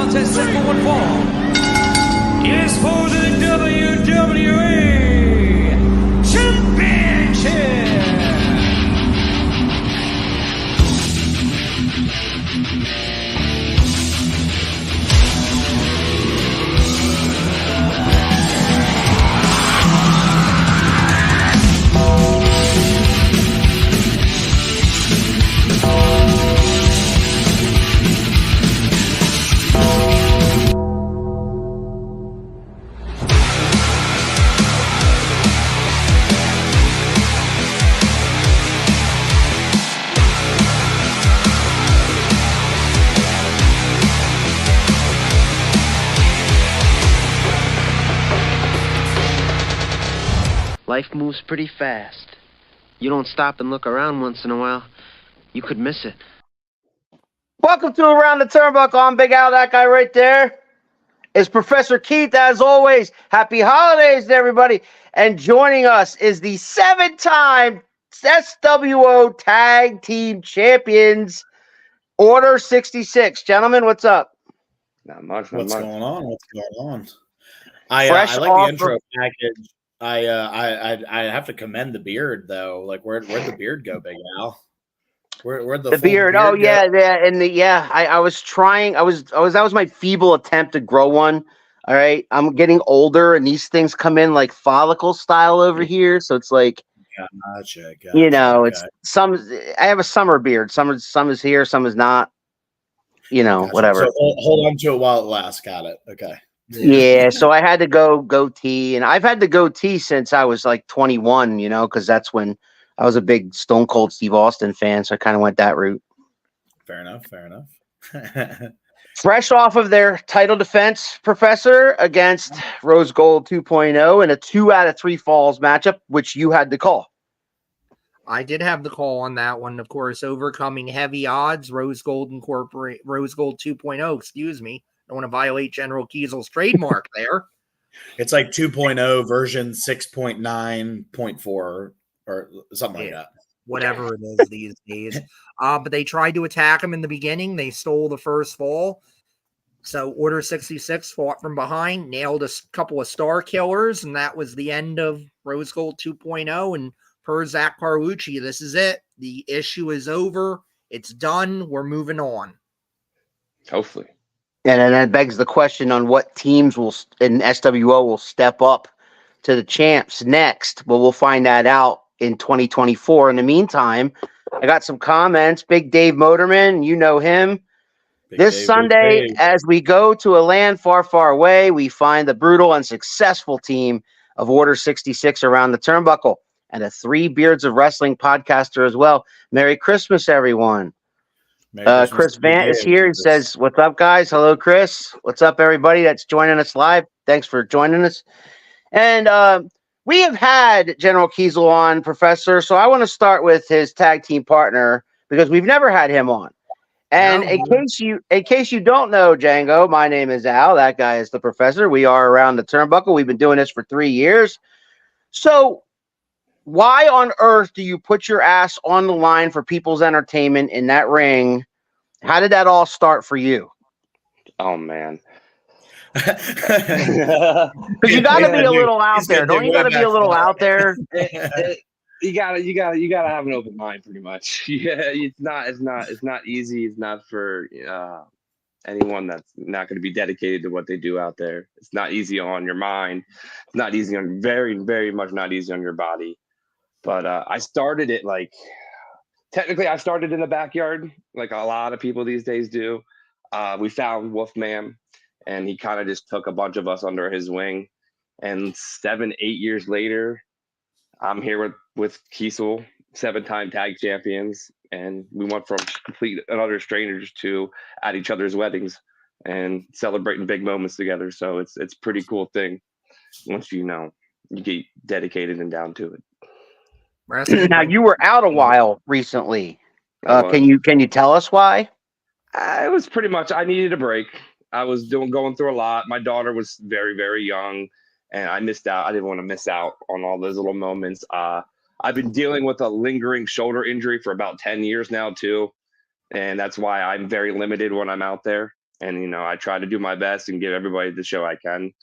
contest set for one fall is for the WWE Championship. Life moves pretty fast. You don't stop and look around once in a while, you could miss it. Welcome to Around the Turnbuckle. I'm Big Al. That guy right there is Professor Keith. As always, happy holidays to everybody. And joining us is the 7-time SWO Tag Team Champions, Order 66. Gentlemen, what's up? Not much. What's going on? Fresh I like off the intro package. I have to commend the beard though. Like where'd the beard go, Big Al? Where'd the full beard? Oh go? yeah, and I was trying. That was my feeble attempt to grow one. All right, I'm getting older, and these things come in like follicle style over here. So it's like, Gotcha, it's some. I have a summer beard. Some is here, some is not. Gotcha. Whatever. So hold on to it while it lasts. Got it. Okay. Yeah, so I had to go goatee, and I've had the goatee since I was like 21, because that's when I was a big Stone Cold Steve Austin fan, so I kind of went that route. Fair enough. Fresh off of their title defense, Professor, against Rose Gold 2.0 in a 2 out of 3 falls matchup, which you had to call. I did have the call on that one, of course, overcoming heavy odds. Rose Gold 2.0, excuse me. Don't want to violate General KEISEL's trademark there. It's like 2.0 version 6.9.4 or something like that. Whatever it is these days. But they tried to attack him in the beginning. They stole the first fall. So Order 66 fought from behind, nailed a couple of star killers, and that was the end of Rose Gold 2.0. And per Zach Carlucci, this is it. The issue is over. It's done. We're moving on. Hopefully. And then that begs the question on what teams in SWO will step up to the champs next. Well, we'll find that out in 2024. In the meantime, I got some comments. Big Dave Motorman, you know him. This Sunday, as we go to a land far, far away, we find the brutal and successful team of Order 66 Around the Turnbuckle and a 3 Beards of Wrestling podcaster as well. Merry Christmas, everyone. Chris Vant is here. He says, "What's up, guys? Hello, Chris. What's up, everybody that's joining us live? Thanks for joining us." And we have had General KEISEL on, Professor. So I want to start with his tag team partner because we've never had him on. And in case you don't know, Django, my name is Al. That guy is the Professor. We are Around the Turnbuckle. We've been doing this for 3 years. So why on earth do you put your ass on the line for people's entertainment in that ring? How did that all start for you? Oh man. Because you got to be a little out there. Don't you got to be a little out there? You gotta have an open mind, pretty much. Yeah, it's not easy. It's not for anyone that's not going to be dedicated to what they do out there. It's not easy on your mind. It's not easy on very much not easy on your body. But I started it technically I started in the backyard, like a lot of people these days do. We found Wolfman, and he kind of just took a bunch of us under his wing. And 7-8 years later, I'm here with KEISEL, 7-time tag champions, and we went from complete and utter strangers to at each other's weddings and celebrating big moments together. So it's a pretty cool thing once you get dedicated and down to it. Now you were out a while recently. Can you tell us why? It was pretty much I needed a break. I was going through a lot. My daughter was very, very young, and I missed out. I didn't want to miss out on all those little moments. I've been dealing with a lingering shoulder injury for about 10 years now too, and that's why I'm very limited when I'm out there. And, I try to do my best and give everybody the show I can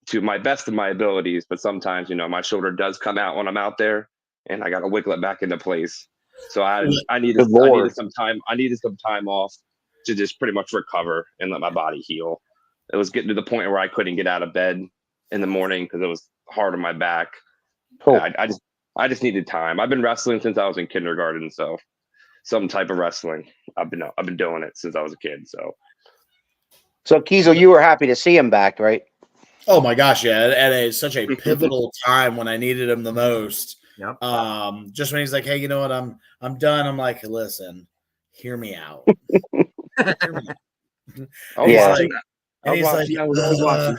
to my best of my abilities. But sometimes, my shoulder does come out when I'm out there and I got to wiggle it back into place. So I needed some time. I needed some time off to just pretty much recover and let my body heal. It was getting to the point where I couldn't get out of bed in the morning because it was hard on my back. Cool. I just needed time. I've been wrestling since I was in kindergarten, so some type of wrestling. I've been doing it since I was a kid. So KEISEL, you were happy to see him back, right? Oh my gosh, yeah, at such a pivotal time when I needed him the most. Yep. Just when he's like, "Hey, you know what? I'm done." I'm like, "Listen, hear me out." Hear me out. Yeah. And he's like,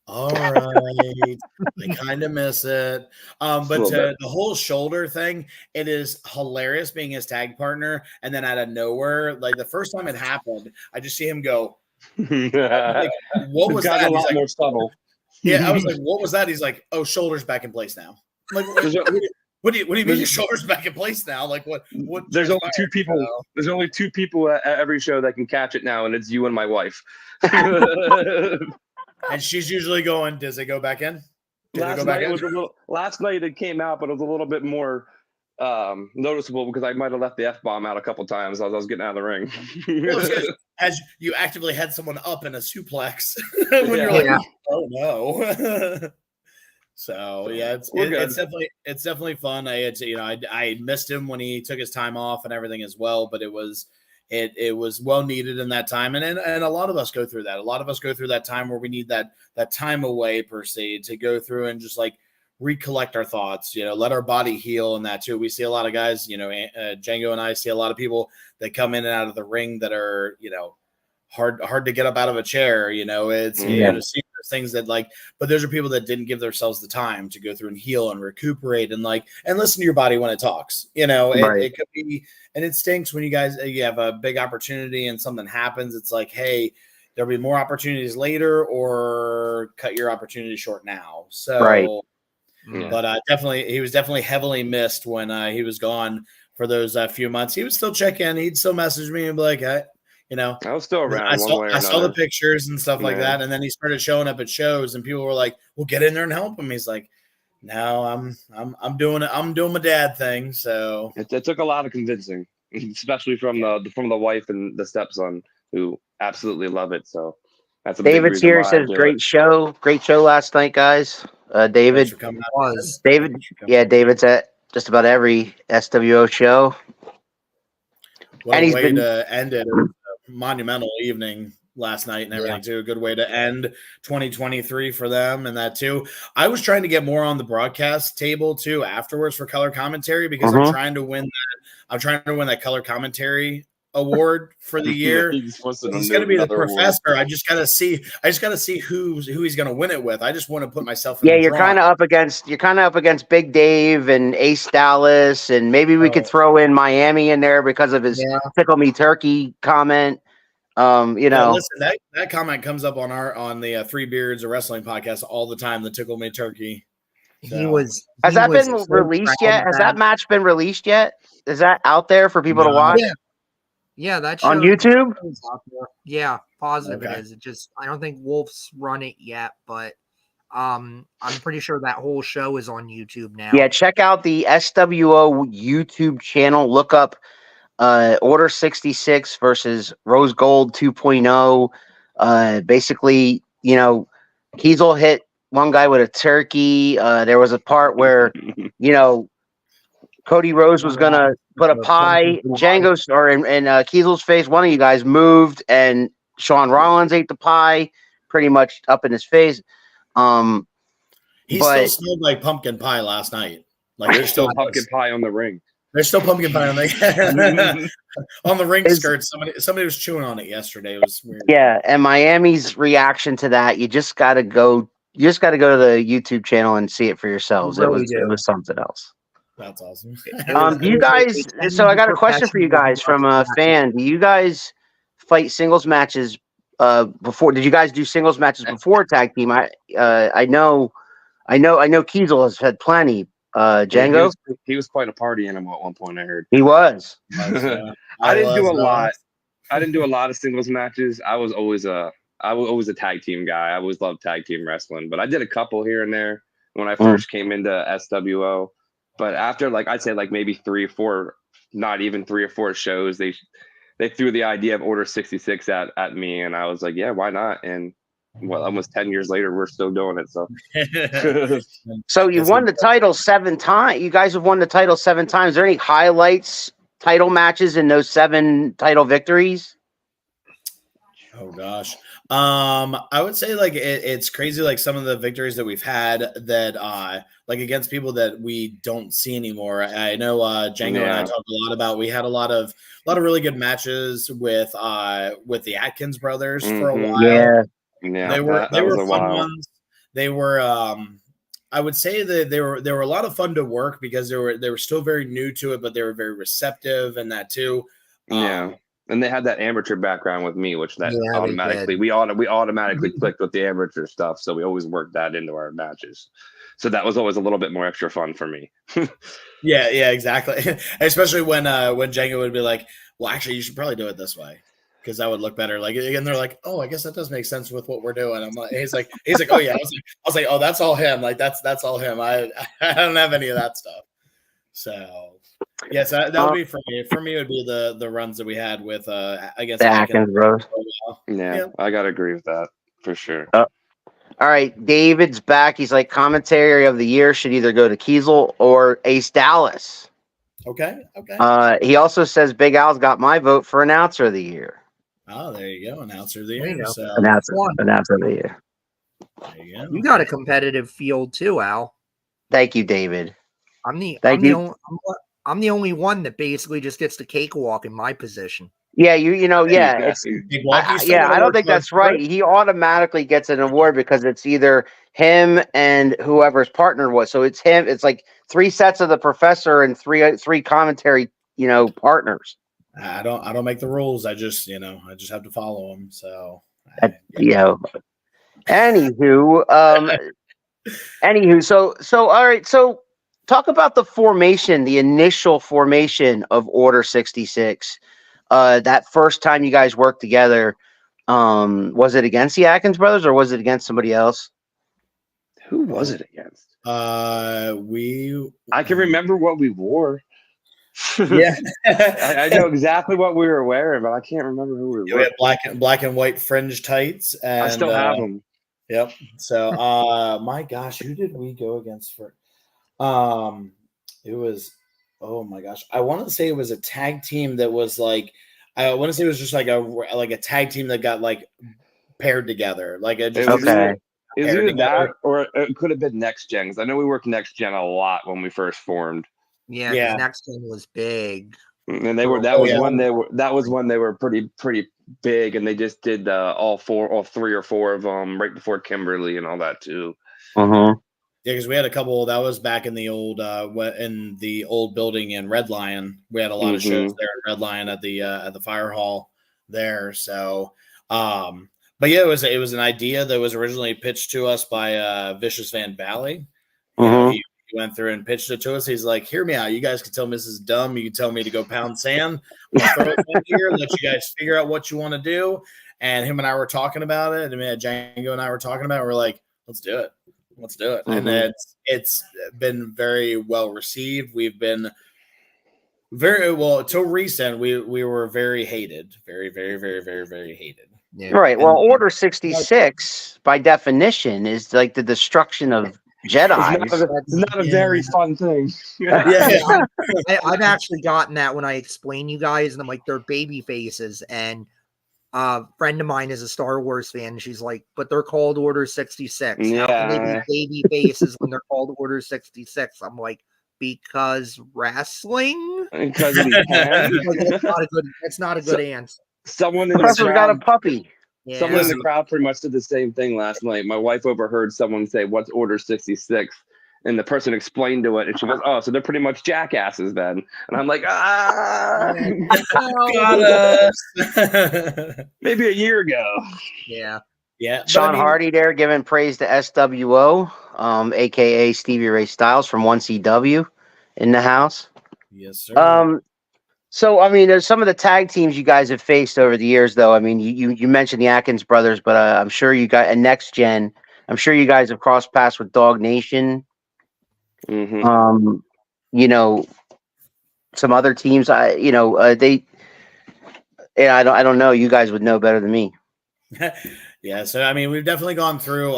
all right, I kind of miss it. But the whole shoulder thing, it is hilarious being his tag partner. And then out of nowhere, like the first time it happened, I just see him go, like, what was that? A lot more subtle. Yeah, I was like, what was that? He's like, oh, shoulders back in place now. I'm like, what do you mean your shoulders back in place now? Like what there's only two people. There's only two people at every show that can catch it now, and it's you and my wife. And she's usually going, does it go back in? Last night it came out, but it was a little bit more noticeable because I might have left the F-bomb out a couple times as I was getting out of the ring. As you actively had someone up in a suplex when you're like, oh no. So yeah, it's definitely fun. I missed him when he took his time off and everything as well, but it was well needed in that time. And a lot of us go through that. A lot of us go through that time where we need that time away per se to go through and just like recollect our thoughts, let our body heal and that too. We see a lot of guys, Django and I see a lot of people that come in and out of the ring that are, hard to get up out of a chair. It's see those things that but those are people that didn't give themselves the time to go through and heal and recuperate and listen to your body when it talks. It could be, and it stinks when you have a big opportunity and something happens. It's like, hey, there'll be more opportunities later, or cut your opportunity short now. So, right. But he was definitely heavily missed when he was gone for those few months. He would still check in. He'd still message me and be like, hey, I was still around. I saw the pictures and stuff like that, and then he started showing up at shows, and people were like, "Well, get in there and help him." He's like, "No, I'm doing it. I'm doing my dad thing." So it took a lot of convincing, especially from the wife and the stepson, who absolutely love it. So that's a David's here. Says great show last night, guys. David David's at just about every SWO show. What a way to end it. Monumental evening last night and everything too. A good way to end 2023 for them and that too. I was trying to get more on the broadcast table too afterwards for color commentary because I'm trying to win that color commentary award for the year. He's going to be the professor. Award. I just got to see who he's going to win it with. I just want to put myself in you're kind of up against Big Dave and Ace Dallas, and maybe we could throw in Miami in there because of his tickle me turkey comment. Listen, that comment comes up on the Three Beards a Wrestling podcast all the time, the tickle me turkey. So. Has that been released yet? Has that match been released yet? Is that out there for people to watch? Yeah, that's on YouTube. Yeah, positive it is. It just I don't think Wolf's run it yet, but I'm pretty sure that whole show is on YouTube now. Yeah, check out the SWO YouTube channel. Look up Order 66 versus Rose Gold 2.0. Basically, KEISEL hit one guy with a turkey. There was a part where Cody Rhodes was gonna put a pie in Django's or in KEISEL's face. One of you guys moved, and Sean Rollins ate the pie pretty much up in his face. He still smelled like pumpkin pie last night. Like there's still pumpkin pie on the ring. There's still pumpkin pie on the on the ring skirt. Somebody was chewing on it yesterday. It was weird. Yeah, and Miami's reaction to that, you just gotta go to the YouTube channel and see it for yourselves. It was something else. That's awesome. Do you guys? So I got a question for you guys from a fan. Do you guys fight singles matches before? Did you guys do singles matches before tag team? I know KEISEL has had plenty. Django, he was quite a party animal at one point. I heard he was. I didn't do a lot. I didn't do a lot of singles matches. I was always a tag team guy. I always loved tag team wrestling, but I did a couple here and there when I first came into SWO. But after I'd say maybe 3 or 4, not even 3 or 4 shows, they threw the idea of Order 66 at me, and I was like, yeah, why not? And almost 10 years later, we're still doing it. So, so you won the title 7 times. You guys have won the title 7 times. Are there any highlights, title matches in those 7 title victories? Oh gosh. I would say it's crazy, some of the victories that we've had that against people that we don't see anymore. I know Django and I talked a lot about, we had a lot of really good matches with the Atkins brothers for a while. Yeah. They were fun ones. They were I would say that they were a lot of fun to work because they were still very new to it, but they were very receptive and that too. Yeah. And they had that amateur background with me, which automatically we automatically clicked with the amateur stuff. So we always worked that into our matches. So that was always a little bit more extra fun for me. Yeah, exactly. Especially when Django would be like, well, actually, you should probably do it this way, because that would look better. And they're like, oh, I guess that does make sense with what we're doing. I'm like, he's like, oh yeah. I was like, oh, that's all him. That's all him. I don't have any of that stuff. So yes, that would be for me. For me, it would be the runs that we had with against the Atkins Bros. Yeah, I gotta agree with that for sure. All right, David's back. He's like, commentary of the year should either go to KEISEL or Ace Dallas. Okay. He also says Big Al's got my vote for announcer of the year. Oh, there you go, announcer of the year. So. Announcer of the year. There you go. You got a competitive field too, Al. Thank you, David. I'm the only one that basically just gets the cakewalk in my position. Yeah, I don't think that's right. He automatically gets an award because it's either him and whoever's partner was. So it's him. It's like 3 sets of the professor and three commentary, partners. I don't make the rules. I just have to follow them. So Anywho, so all right, so talk about the initial formation of Order 66. That first time you guys worked together, was it against the Atkins brothers or was it against somebody else? Who was it against? I can remember what we wore. Yeah, I know exactly what we were wearing, but I can't remember who we were. We had black and white fringe tights, and I still have them. Yep. So, my gosh, who did we go against for? It was, oh my gosh, I want to say it was a tag team that was I want to say it was just a tag team that got paired together. It was either that or it could have been Next Gen. I know we worked Next Gen a lot when we first formed. Yeah. Next Gen was big. And that was when they were pretty big, and they just did all 3 or 4 of them right before Kimberly and all that too. Uh-huh. Yeah, because we had a couple. That was back in the old building in Red Lion. We had a lot of shows there in Red Lion at the fire hall there. So, but yeah, it was an idea that was originally pitched to us by Vicious Van Valley. He went through and pitched it to us. He's like, hear me out. You guys can tell me this is dumb. You can tell me to go pound sand. We'll throw it in here, let you guys figure out what you want to do. And him and I were talking about it. Django and I were talking about it. We're like, let's do it. And it's been very well received. We've been very well till recent. We were very hated. Very, very, very, very, very hated. Yeah. Right. Well, Order 66 by definition is like the destruction of Jedi. It's not a very fun thing. I've actually gotten that when I explain you guys, and I'm like, they're baby faces. And a friend of mine is a Star Wars fan. And she's like, but they're called Order 66. Yeah. How can they be baby faces when they're called Order 66? I'm like, because wrestling? Because we can. It's not a good answer. Someone in the got a puppy. Yeah. Someone in the crowd pretty much did the same thing last night. My wife overheard someone say, "What's Order 66?" And the person explained to it, and she goes, "Oh, so they're pretty much jackasses then." And I'm like, maybe a year ago. Yeah. Sean Hardy there giving praise to SWO, aka Stevie Ray Styles from 1CW in the house. Yes, sir. So, I mean, there's some of the tag teams you guys have faced over the years, though. I mean, you mentioned the Atkins brothers, but I'm sure you got a Next Gen. I'm sure you guys have crossed paths with Dog Nation. Mm-hmm. You know, some other teams. They. Yeah, I don't know. You guys would know better than me. Yeah, so I mean, we've definitely gone through,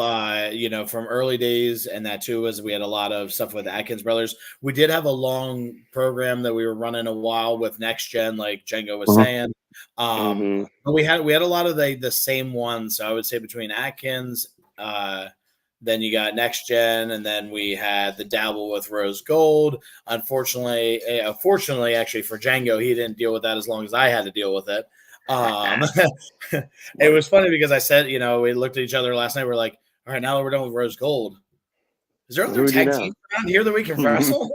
from early days, and that too was we had a lot of stuff with the Atkins brothers. We did have a long program that we were running a while with Next Gen, like Django was saying. But we had a lot of the same ones. So I would say between Atkins, then you got Next Gen, and then we had the dabble with Rose Gold. Fortunately, actually for Django, he didn't deal with that as long as I had to deal with it. It was funny because I said, we looked at each other last night. We're like, all right, now that we're done with Rose Gold, is there other tag teams around here that we can wrestle?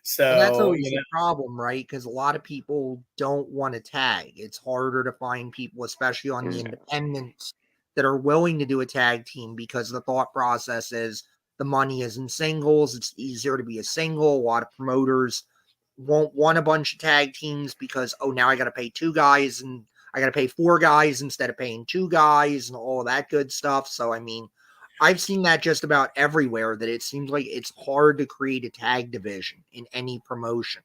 So and that's always the problem, right? Because a lot of people don't want to tag. It's harder to find people, especially on the independents, that are willing to do a tag team because the thought process is the money is in singles. It's easier to be a single. A lot of promoters won't want a bunch of tag teams because, now I got to pay 2 guys and I got to pay 4 guys instead of paying 2 guys and all that good stuff. So, I mean, I've seen that just about everywhere, that it seems like it's hard to create a tag division in any promotion.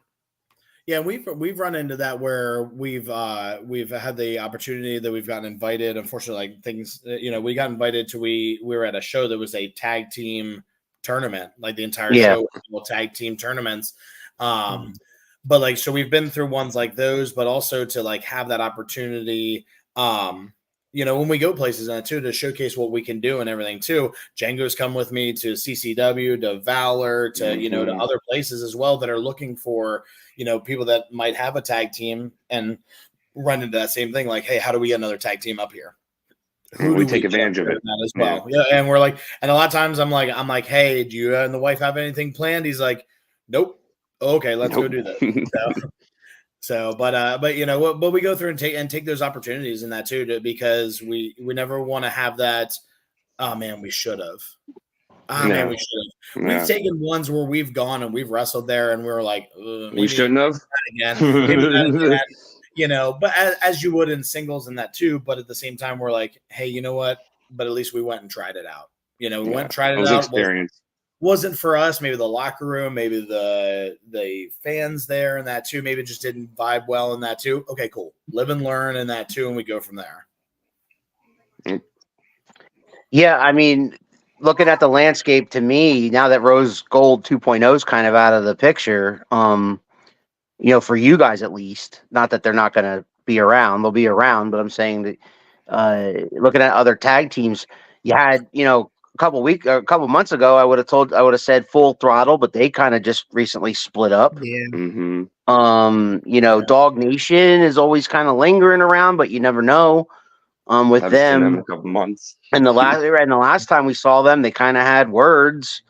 Yeah, we've run into that where we've had the opportunity that we've gotten invited. Unfortunately, like things, we got invited to we were at a show that was a tag team tournament, like the entire show was tag team tournaments. But like, so we've been through ones like those, but also to like have that opportunity, when we go places and too, to showcase what we can do and everything too. Django's come with me to CCW, to Valor, to, to other places as well that are looking for, people that might have a tag team and run into that same thing. Like, hey, how do we get another tag team up here? Who do we take advantage of it as well? Yeah. And we're like, and a lot of times I'm like, hey, do you and the wife have anything planned? He's like, nope. Okay, let's go do that. But we go through and take those opportunities in that too, because we never want to have that. Oh man, we should have. Man, we should have. We've taken ones where we've gone and we've wrestled there, and we were like, we shouldn't have again. Maybe not again. But as you would in singles and that too. But at the same time, we're like, hey, you know what? But at least we went and tried it out. We went and tried it out. Experience. Wasn't for us. Maybe the locker room, maybe the fans there and that too. Maybe it just didn't vibe well in that too. Okay, cool. Live and learn in that too, and we go from there. Yeah, I mean, looking at the landscape, to me, now that Rose Gold 2.0 is kind of out of the picture, for you guys at least, not that they're not going to be around, they'll be around, but I'm saying that looking at other tag teams, you had, a couple months ago, I would have said Full Throttle, but they kind of just recently split up. Yeah. Dog Nation is always kind of lingering around, but you never know. With them in a couple months, and the last time we saw them, they kind of had words,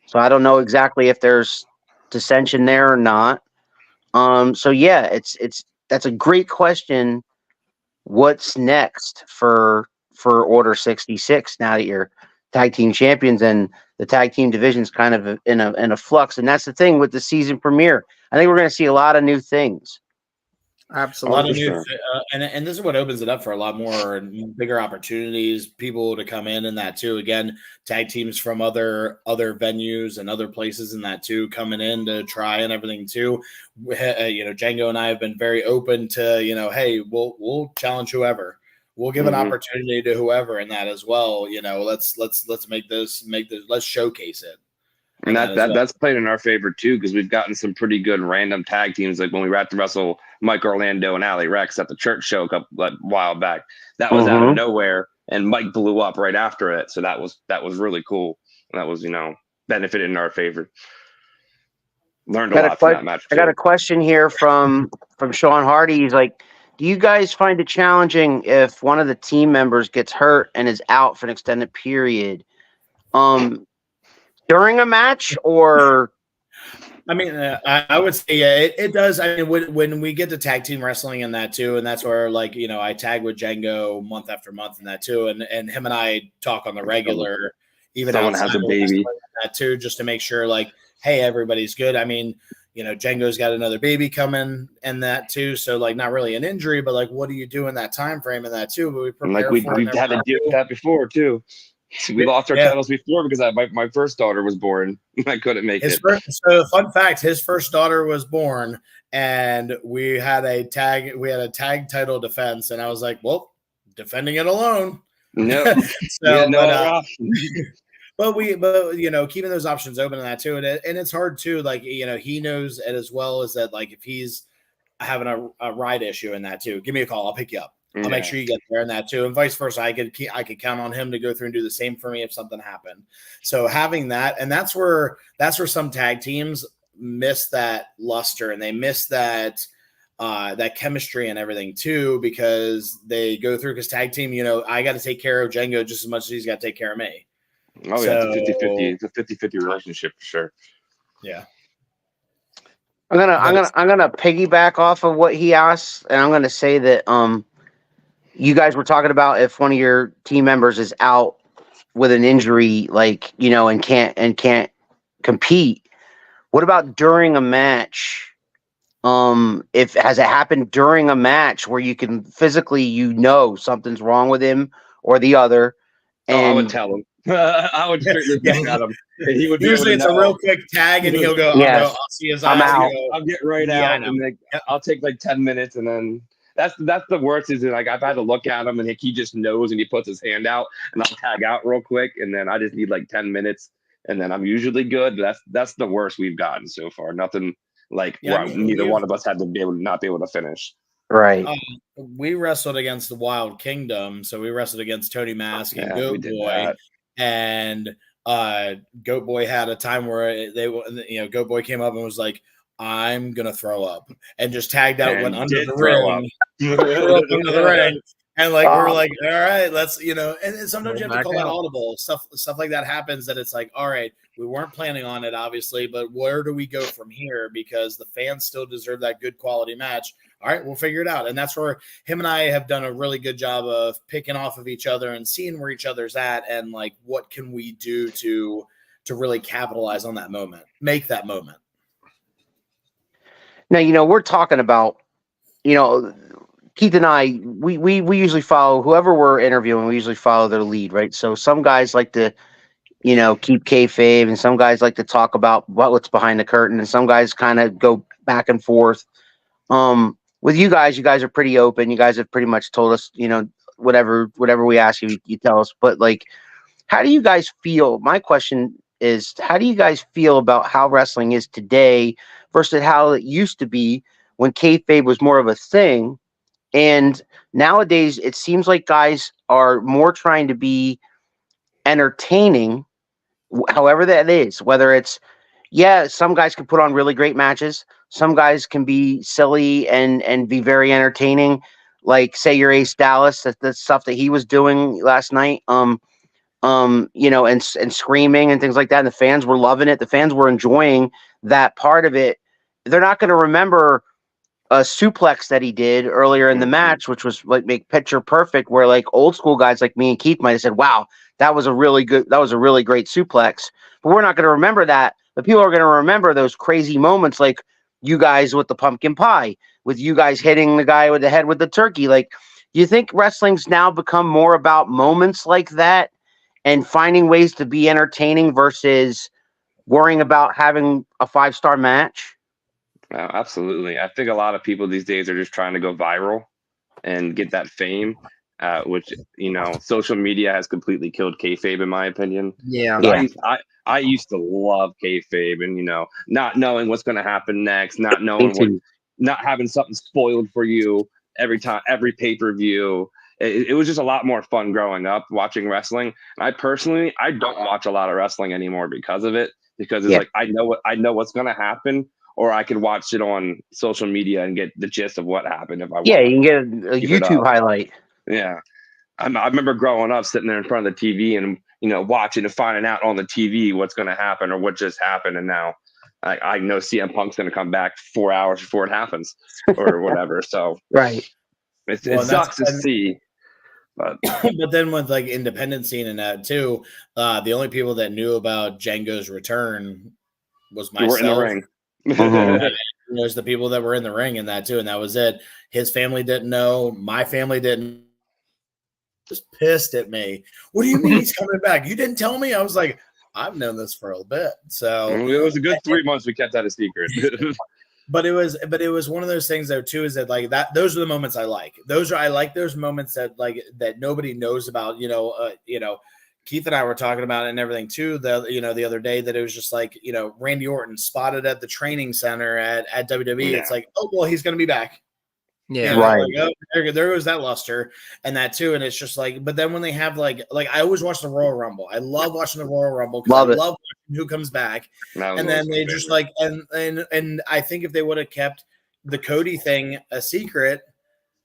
so I don't know exactly if there's dissension there or not. So yeah, that's a great question. What's next for Order 66 now that you're tag team champions and the tag team division's kind of in a flux? And that's the thing with the season premiere. I think we're going to see a lot of new things. Absolutely. A lot of new, and this is what opens it up for a lot more bigger opportunities, people to come in and that too. Again, tag teams from other venues and other places in that too, coming in to try and everything too. Django and I have been very open to, hey, we'll challenge whoever. We'll give an opportunity to whoever in that as well. Let's make this, let's showcase it. And that's played in our favor too, because we've gotten some pretty good random tag teams. Like when we were at to wrestle Mike Orlando and Ali Rex at the church show a while back, that was out of nowhere, and Mike blew up right after it. So that was really cool. And that was benefited in our favor. Learned a lot from that match. I got a question here from Sean Hardy. He's like, do you guys find it challenging if one of the team members gets hurt and is out for an extended period? During a match, or I mean, I would say it does. I mean, when we get to tag team wrestling and that too, and that's where I tag with Django month after month and that too, and him and I talk on the regular, even someone has a baby that too, just to make sure hey, everybody's good. I mean, Django's got another baby coming and that too. So like not really an injury, but like what do you do in that time frame and that too? But we prepare we've for it. We've had to deal with that before too. We lost our titles before because my first daughter was born. I couldn't make it. So fun fact, his first daughter was born and we had a tag title defense. And I was like, well, defending it alone. No, But keeping those options open in that too. And it's hard too. Like, he knows it as well as that, like if he's having a ride issue in that too, give me a call. I'll pick you up. I'll make sure you get there in that too, and vice versa. I could count on him to go through and do the same for me if something happened. So having that, and that's where some tag teams miss that luster and they miss that chemistry and everything too, because they go through because tag team. I got to take care of Django just as much as he's got to take care of me. Oh yeah, it's a 50-50. It's a 50-50 relationship for sure. Yeah. I'm gonna piggyback off of what he asked, and I'm gonna say that you guys were talking about if one of your team members is out with an injury, like, and can't compete. What about during a match? Has it happened during a match where you can physically, something's wrong with him or the other? And I would tell him. I would straighten his back at him. And he would usually it's a real quick tag, and he'll go. I'll see his eyes. I'm out. I'll get right out, and I'll take like 10 minutes, and then. That's the worst. Is like I've had to look at him and he just knows and he puts his hand out and I'll tag out real quick and then I just need like 10 minutes and then I'm usually good. That's the worst we've gotten so far. Nothing like neither one of us had to not be able to finish. Right. We wrestled against the Wild Kingdom, so we wrestled against Tony Mask and Goat Boy, and Goat Boy had a time where Goat Boy came up and was like, I'm gonna throw up, and just tagged out, went under the ring, under the ring, and like we're like, all right, let's and sometimes you have to call that audible. Stuff like that happens that it's like, all right, we weren't planning on it, obviously, but where do we go from here? Because the fans still deserve that good quality match. All right, we'll figure it out, and that's where him and I have done a really good job of picking off of each other and seeing where each other's at, and like what can we do to really capitalize on that moment, make that moment. Now, we're talking about, Keith and I, we usually follow whoever we're interviewing. We usually follow their lead, right? So some guys like to, keep kayfabe, and some guys like to talk about what's behind the curtain, and some guys kind of go back and forth. With you guys are pretty open. You guys have pretty much told us, whatever we ask you, you tell us. But like, how do you guys feel? My question is, how do you guys feel about how wrestling is today versus how it used to be when kayfabe was more of a thing? And nowadays, it seems like guys are more trying to be entertaining, however that is. Whether it's, some guys can put on really great matches. Some guys can be silly and be very entertaining. Like, say, your Ace Dallas, the stuff that he was doing last night. And screaming and things like that. And the fans were loving it. The fans were enjoying that part of it. They're not going to remember a suplex that he did earlier in the match, which was like make picture perfect, where like old school guys like me and Keith might have said, wow, that was a really great suplex. But we're not going to remember that. But people are going to remember those crazy moments, like you guys with the pumpkin pie, with you guys hitting the guy with the head with the turkey. Like, do you think wrestling's now become more about moments like that and finding ways to be entertaining versus worrying about having a 5-star match? Absolutely. I think a lot of people these days are just trying to go viral and get that fame, which, social media has completely killed kayfabe, in my opinion. Yeah. I used to love kayfabe and, not knowing what's going to happen next, not knowing not having something spoiled for you every pay-per-view. It was just a lot more fun growing up watching wrestling. And I don't watch a lot of wrestling anymore because of it, because it's like, I know what's going to happen, or I can watch it on social media and get the gist of what happened if I want. Yeah, you can get a YouTube highlight. Yeah. I remember growing up sitting there in front of the TV and, watching and finding out on the TV what's going to happen or what just happened. And now I know CM Punk's going to come back 4 hours before it happens or whatever. So right. It sucks to see. But then with like independent scene and that too, the only people that knew about Django's return was myself. You were in the ring. There's the people that were in the ring in that too, and that was it. His family didn't know. My family didn't. Just pissed at me. What do you mean he's coming back? You didn't tell me. I was like, I've known this for a bit. So it was a good 3 months we kept that a secret. But it was one of those things though too, is that like that those are the moments I like. I like those moments that like that nobody knows about, Keith and I were talking about it and everything too, the other day, that it was just like, Randy Orton spotted at the training center at WWE. Yeah. It's like, oh well, he's gonna be back. Yeah, right. Like, oh, there goes that luster and that too. And it's just like, but then when they have like I always watch the Royal Rumble. I love watching the Royal Rumble because I love watching who comes back. And then they just like and I think if they would have kept the Cody thing a secret,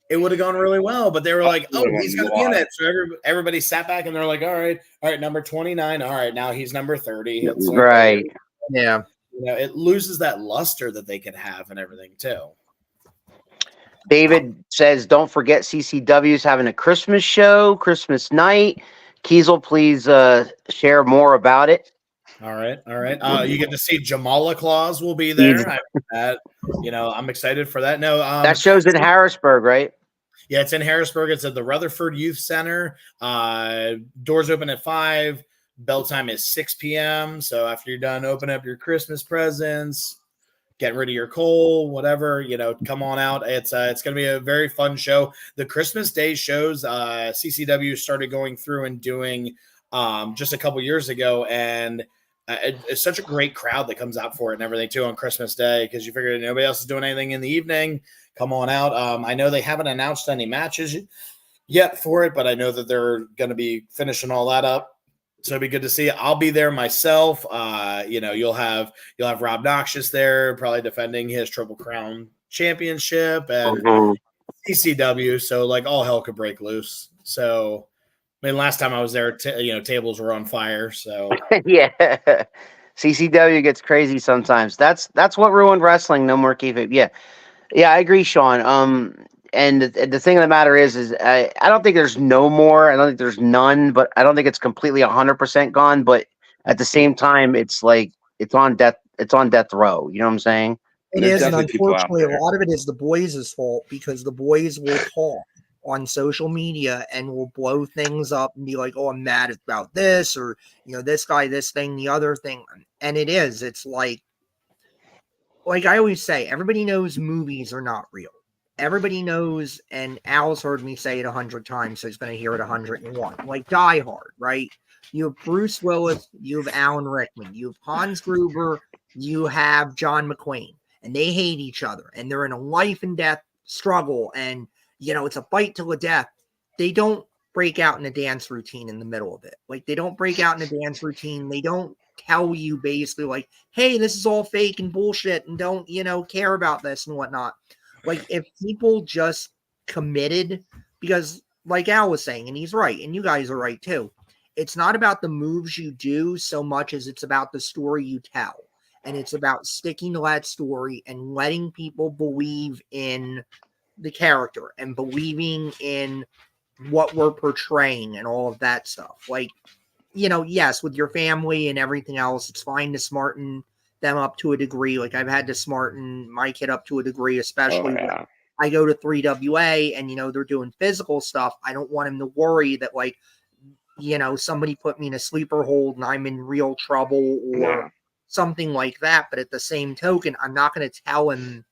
it would have gone really well. But they were like, oh, he's gonna be in it. So everybody sat back and they're like, all right, number 29. All right, now he's number 30. It's like, right. Yeah. It loses that luster that they could have and everything too. David says, don't forget CCW's having a Christmas show, Christmas night. KEISEL, please share more about it. All right. You get to see Jamala Claus will be there. I'm excited for that. No, that show's in Harrisburg, right? Yeah, it's in Harrisburg. It's at the Rutherford Youth Center. Doors open at 5. Bell time is 6 p.m. So after you're done, open up your Christmas presents, get rid of your coal, whatever, come on out. It's going to be a very fun show. The Christmas Day shows, CCW started going through and doing just a couple years ago, and it's such a great crowd that comes out for it and everything too on Christmas Day, because you figure nobody else is doing anything in the evening. Come on out. I know they haven't announced any matches yet for it, but I know that they're going to be finishing all that up. So it'd be good to see. I'll be there myself. You'll have Rob Noxious there, probably defending his Triple Crown championship and CCW. So like all hell could break loose. So I mean, last time I was there, tables were on fire. So yeah, CCW gets crazy sometimes. That's what ruined wrestling. No more kayfabe. Yeah, I agree, Sean. And the thing of the matter is I don't think there's no more. I don't think there's none, but I don't think it's completely 100% gone. But at the same time, it's like it's on death row. You know what I'm saying? It is, and unfortunately, a lot of it is the boys' fault, because the boys will talk on social media and will blow things up and be like, "Oh, I'm mad about this," or this guy, this thing, the other thing. And it's like I always say, everybody knows movies are not real. Everybody knows, and Al's heard me say it 100 times, so he's going to hear it 101. Like Die Hard, right? You have Bruce Willis, you have Alan Rickman, you have Hans Gruber, you have John McClane, and they hate each other, and they're in a life and death struggle, and it's a fight to the death. They don't break out in a dance routine in the middle of it. Like, they don't break out in a dance routine. They don't tell you basically like, hey, this is all fake and bullshit, and don't care about this and whatnot. Like, if people just committed, because like Al was saying, and he's right, and you guys are right too, it's not about the moves you do so much as it's about the story you tell. And it's about sticking to that story and letting people believe in the character and believing in what we're portraying and all of that stuff. Like, yes, with your family and everything else, it's fine to smarten them up to a degree. Like, I've had to smarten my kid up to a degree, especially when I go to 3WA and they're doing physical stuff. I don't want him to worry that like somebody put me in a sleeper hold and I'm in real trouble or something like that. But at the same token, I'm not going to tell him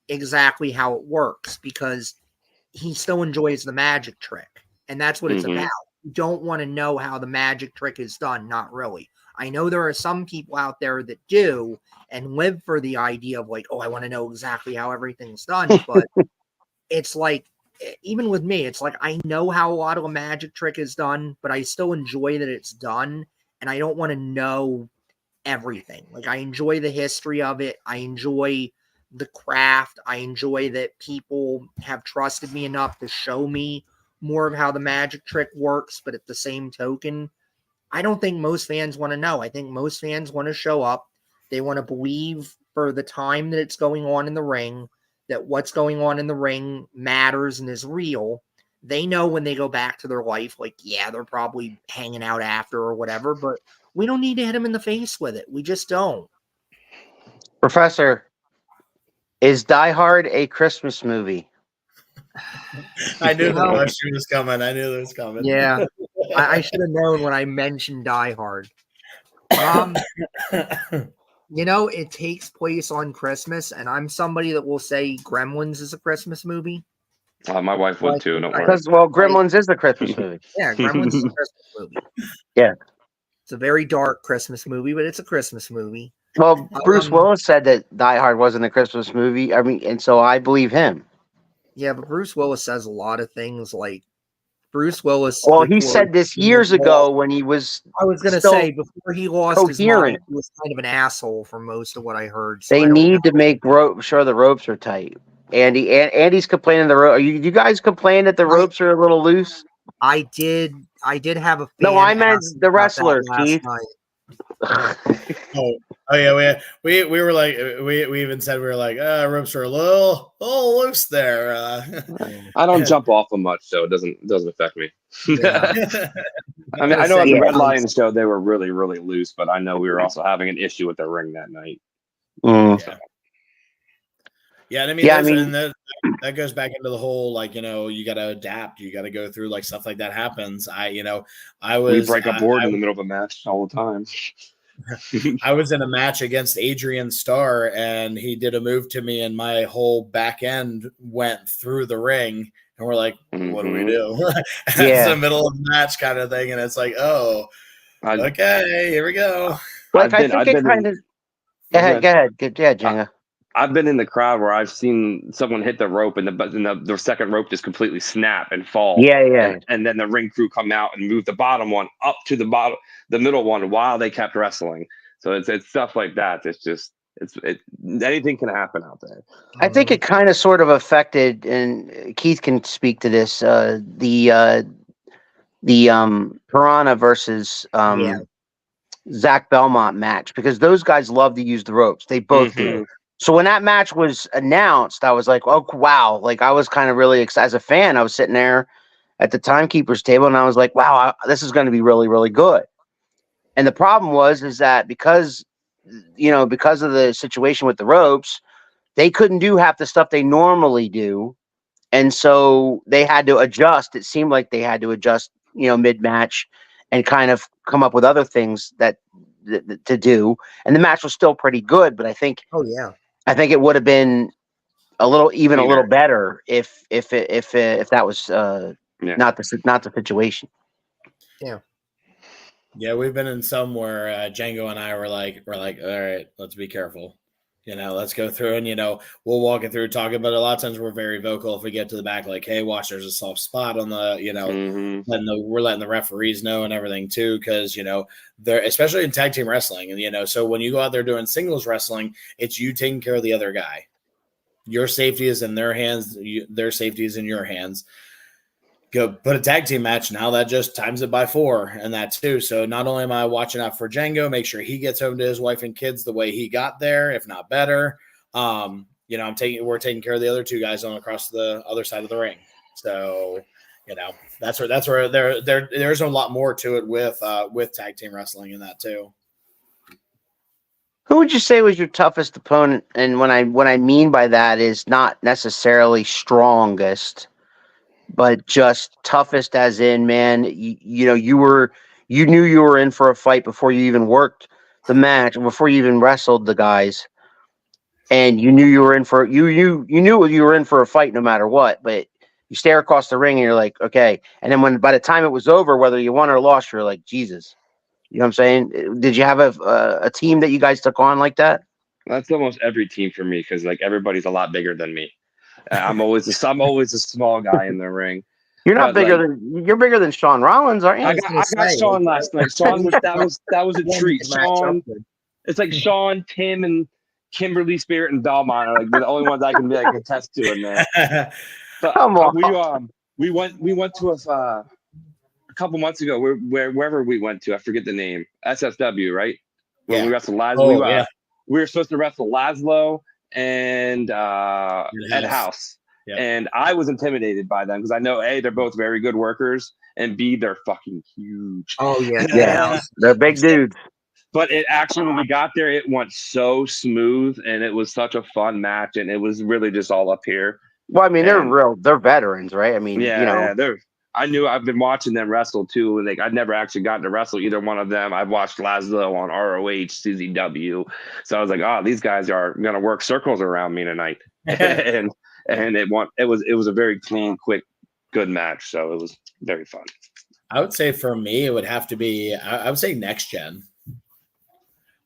exactly how it works, because he still enjoys the magic trick, and that's what it's about. You don't want to know how the magic trick is done. Not really. I know there are some people out there that do and live for the idea of like, oh, I want to know exactly how everything's done. But it's like, even with me, it's like, I know how a lot of a magic trick is done, but I still enjoy that it's done. And I don't want to know everything. Like, I enjoy the history of it. I enjoy the craft. I enjoy that people have trusted me enough to show me more of how the magic trick works. But at the same token, I don't think most fans want to know. I think most fans want to show up. They want to believe for the time that it's going on in the ring, that what's going on in the ring matters and is real. They know when they go back to their life, like, yeah, they're probably hanging out after or whatever, but we don't need to hit them in the face with it. We just don't. Professor, Is Die Hard a Christmas movie? I knew the question was coming. I knew it was coming. Yeah, I should have known when I mentioned Die Hard. It takes place on Christmas, and I'm somebody that will say Gremlins is a Christmas movie. My wife would too. Don't worry. Because Gremlins is a Christmas movie. Yeah, Gremlins is a Christmas movie. Yeah, it's a very dark Christmas movie, but it's a Christmas movie. Well, Bruce Willis said that Die Hard wasn't a Christmas movie. I mean, and so I believe him. Yeah, but Bruce Willis says a lot of things like Bruce Willis. Well, he said this years ago when he was. I was going to say before he lost his mind, he was kind of an asshole for most of what I heard. So they need to make sure the ropes are tight. Andy's complaining the rope. You guys complain that the ropes are a little loose? I did have a fan. No, I meant the wrestlers, Keith. Oh yeah, we were like we even said we were like ropes are a little loose there. I don't jump off them much, so it doesn't affect me. Yeah. I mean, I know at the Red Lion show they were really loose, but I know we were also having an issue with the ring that night. Yeah, and I mean, that goes back into the whole you got to adapt, you got to go through stuff like that happens. We break a board in the middle of a match all the time. I was in a match against Adrian Starr, and he did a move to me, and my whole back end went through the ring. And we're like, what do we do? It's the middle of the match kind of thing. And it's like, okay, here we go. Like, I think it kind of. Go ahead. Yeah, Jenga. I've been in the crowd where I've seen someone hit the rope and the second rope just completely snap and fall. Yeah. And then the ring crew come out and move the bottom one up to the middle one while they kept wrestling. So it's stuff like that. It's just anything can happen out there. I think it kind of sort of affected, and Keith can speak to this. The Piranha versus Zach Belmont match, because those guys love to use the ropes. They both do. So when that match was announced, I was like, oh, wow. Like, I was kind of really excited. As a fan, I was sitting there at the timekeeper's table, and I was like, wow, this is going to be really, really good. And the problem is that because of the situation with the ropes, they couldn't do half the stuff they normally do. And so they had to adjust. It seemed like they had to adjust, mid-match and kind of come up with other things that to do. And the match was still pretty good, but I think it would have been a little better if that was not the situation. Yeah, we've been in some where Django and I were like, all right, let's be careful. Let's go through and, we'll walk it through talking, but a lot of times we're very vocal if we get to the back, like, hey, watch, there's a soft spot on the, we're letting the referees know and everything too. Cause they're, especially in tag team wrestling, and, so when you go out there doing singles wrestling, it's you taking care of the other guy. Your safety is in their hands. Their safety is in your hands. Go put a tag team match. Now that just times it by 4 and that too. So not only am I watching out for Django, make sure he gets home to his wife and kids the way he got there, if not better. We're taking care of the other 2 guys on across the other side of the ring. So, that's where there's a lot more to it with tag team wrestling in that too. Who would you say was your toughest opponent? And what I mean by that is not necessarily strongest, but just toughest as in, man, you knew you were in for a fight before you even worked the match, before you even wrestled the guys, and you knew you were in for you knew you were in for a fight no matter what. But you stare across the ring and you're like, okay. And then by the time it was over, whether you won or lost, you're like, Jesus. You know what I'm saying? Did you have a team that you guys took on like that? That's almost every team for me, because everybody's a lot bigger than me. I'm always a small guy in the ring. You're bigger than Sean Rollins, aren't you? I got Sean last night. Sean that was a treat. Sean, it's like Sean, Tim, and Kimberly, Spirit, and Belmont are the only ones I can attest to in there. Come on. We went to a couple months ago wherever we went to. I forget the name. SSW, right? When we wrestled Laszlo. We were supposed to wrestle Laszlo and Ed House. Yep. And I was intimidated by them because I know A, they're both very good workers, and B, they're fucking huge. Oh yeah, they're big dudes. But it actually, when we got there, it went so smooth, and it was such a fun match, and it was really just all up here. Well, I mean, they're veterans, right? I mean, yeah, I've been watching them wrestle too. Like, I've never actually gotten to wrestle either one of them. I've watched Laszlo on ROH, CZW, so I was like, oh, these guys are gonna work circles around me tonight, and it was a very clean, quick, good match. So it was very fun. I would say for me, it would have to be, I would say next gen.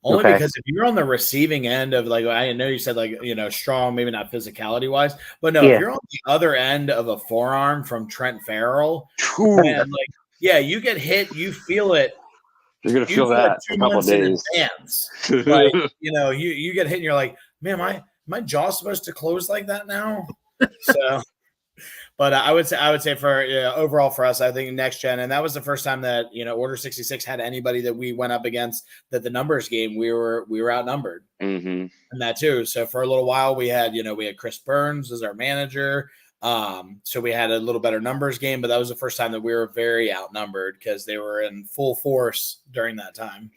Only because if you're on the receiving end of, like, I know you said, like, strong, maybe not physicality wise, but no, if you're on the other end of a forearm from Trent Farrell, and you get hit, you feel it. You're gonna feel that 2 a couple months days. in advance. Like, you get hit, and you're like, man, my jaw supposed to close like that now? So. But I would say for overall for us, I think next gen, and that was the first time that Order 66 had anybody that we went up against that the numbers game we were outnumbered, and that too. So for a little while we had Chris Burns as our manager, so we had a little better numbers game, but that was the first time that we were very outnumbered because they were in full force during that time.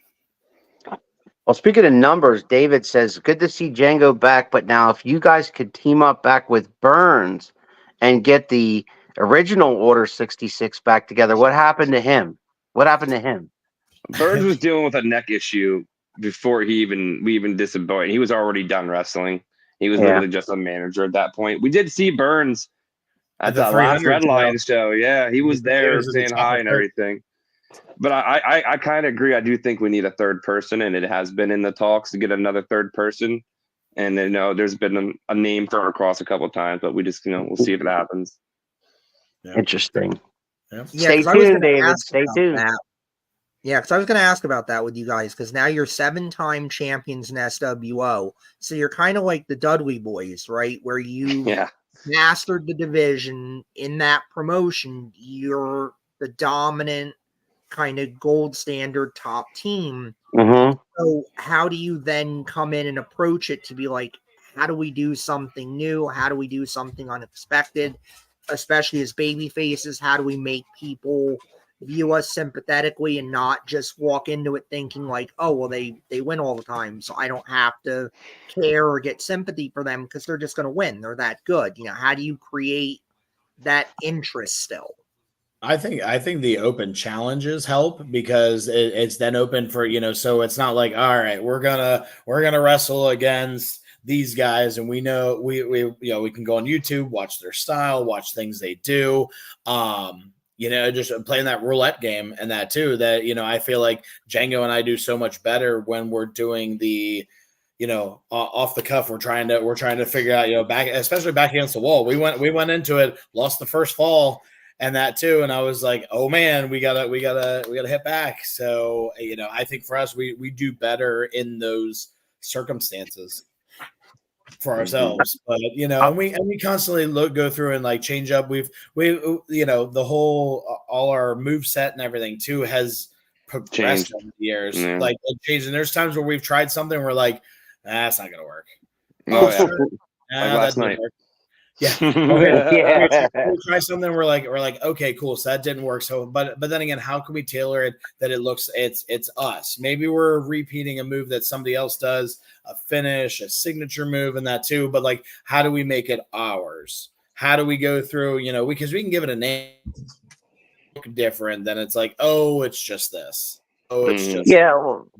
Well, speaking of numbers, David says, good to see Django back, but now if you guys could team up back with Burns and get the original Order 66 back together, what happened to him? Burns was dealing with a neck issue before we even disappointed. He was already done wrestling. He was literally just a manager at that point. We did see Burns at the last Red Lion show. Yeah, he was there saying hi and everything. But I kind of agree. I do think we need a third person, and it has been in the talks to get another third person. And there's been a name thrown across a couple of times, but we just we'll see if it happens. Yeah. Interesting. Yeah. Stay tuned, David. Stay tuned. Yeah, because I was going to ask about that with you guys, because now you're 7-time champions in SWO, so you're kind of like the Dudley Boys, right? Where you mastered the division in that promotion. You're the dominant kind of gold standard top team. So how do you then come in and approach it to be like, how do we do something new? How do we do something unexpected? Especially as baby faces, how do we make people view us sympathetically and not just walk into it thinking like, oh, well, they win all the time, so I don't have to care or get sympathy for them because they're just going to win. They're that good. How do you create that interest still? I think the open challenges help because it's then open for, so it's not like, all right, we're gonna wrestle against these guys, and we know we can go on YouTube, watch their style, watch things they do, just playing that roulette game and that too. That I feel like Django and I do so much better when we're doing the off the cuff. We're trying to figure out especially back against the wall. We went into it, lost the first fall. And that too, and I was like, "Oh man, we gotta hit back." So I think for us, we do better in those circumstances for ourselves. But and we constantly go through and like change up. We've the whole all our move set and everything too has progressed over the years. Yeah. Like it changed, and there's times where we've tried something, we're like, that's not gonna work. Oh yeah, like last night. Yeah. We try something. We're like, okay, cool. So that didn't work. So, but then again, how can we tailor it that it looks it's us? Maybe we're repeating a move that somebody else does, a finish, a signature move, and that too. But like, how do we make it ours? How do we go through? Because we can give it a name different than it's like, oh, it's just this. Oh, it's just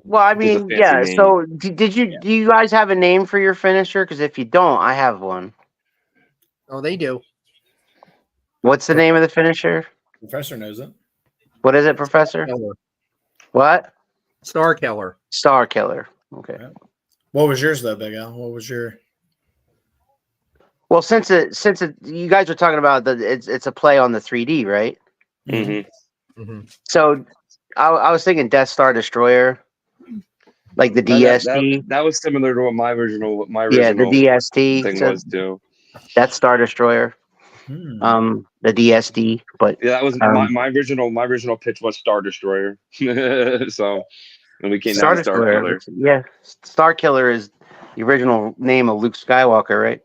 Well, I mean, yeah. So, do you guys have a name for your finisher? Because if you don't, I have one. Oh, they do. What's the name of the finisher? Professor knows it. What is it, Professor? Killer. What? Star Killer. Star Killer. Okay. Yeah. What was yours though, Big Al? What was your? Well, since you guys are talking about it's a play on the 3D, right? So I was thinking Death Star Destroyer, like the DST. That was similar to what my original the DST thing was too. That's Star Destroyer. The DSD, but yeah, that was my original pitch was Star Destroyer. So and we came down to Star Killer. Yeah, Star Killer is the original name of Luke Skywalker, right?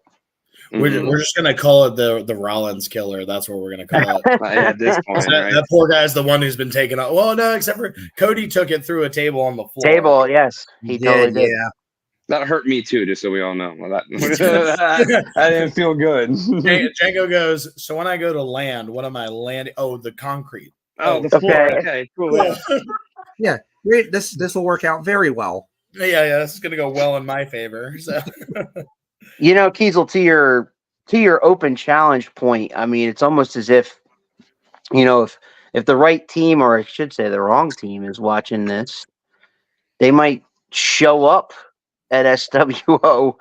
We're just gonna call it the Rollins killer. That's what we're gonna call it. At this point, right? That poor guy's the one who's been taken out. Well, no, except for Cody took it through a table on the floor. Table, yes, he totally did. Yeah. That hurt me too, just so we all know. Well, that, I didn't feel good. Django goes, so when I go to land, what am I landing? Oh, the concrete. Oh, the floor. Okay, cool. Yeah, great. This will work out very well. Yeah, this is gonna go well in my favor. So, You know, Kiesel, to your open challenge point, I mean, it's almost as if, you know, if the right team, or I should say the wrong team, is watching this, they might show up at SWO